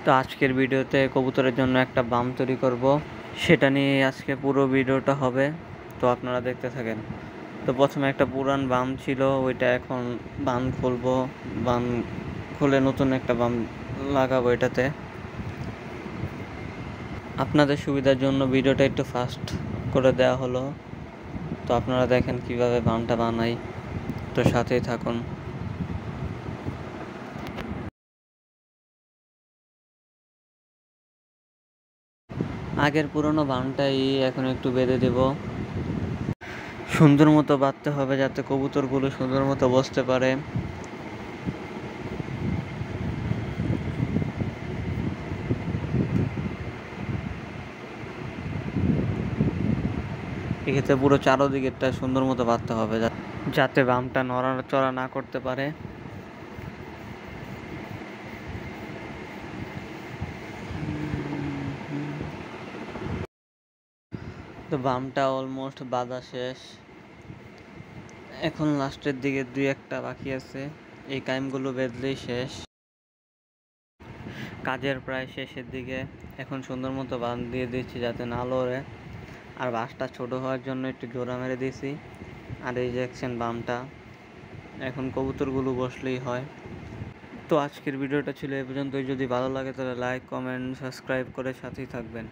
তো আজকের ভিডিওতে কবুতরের জন্য একটা বাম তৈরি করব, সেটা নিয়ে আজকে পুরো ভিডিওটা হবে। তো আপনারা দেখতে থাকেন। তো প্রথমে একটা পুরান বাম ছিল, ওইটা এখন বাম খুলবো। বাম খুলে নতুন একটা বাম লাগাবো এটাতে। আপনাদের সুবিধার জন্য ভিডিওটা একটু ফাস্ট করে দেওয়া হলো। তো আপনারা দেখেন কিভাবে বামটা বানাই, তো সাথেই থাকুন। আগের পুরনো বামটাই এখন একটু বেঁধে দেব। সুন্দর মতো বাঁধতে হবে যাতে কবুতরগুলো সুন্দর মতো বসতে পারে। এক্ষেত্রে পুরো চারোদিকেরটা সুন্দর মতো বাঁধতে হবে যাতে বামটা নড়াচড়া না করতে পারে। তো বামটা অলমোস্ট বাঁধা শেষ, এখন লাস্টের দিকে দুই একটা বাকি আছে। এই কাইমগুলো বেঁধলেই শেষ, কাজের প্রায় শেষের দিকে। এখন সুন্দর মতো বাঁধ দিয়ে দিচ্ছি যাতে না লড়ে, আর বাঁশটা ছোট হওয়ার জন্য একটু জোড়া মেরে দিয়েছি। আর এই দেখছেন বামটা, এখন কবুতরগুলো বসলেই হয়। তো আজকের ভিডিওটা ছিল এ পর্যন্তই। যদি ভালো লাগে তাহলে লাইক, কমেন্ট, সাবস্ক্রাইব করে সাথেই থাকবেন।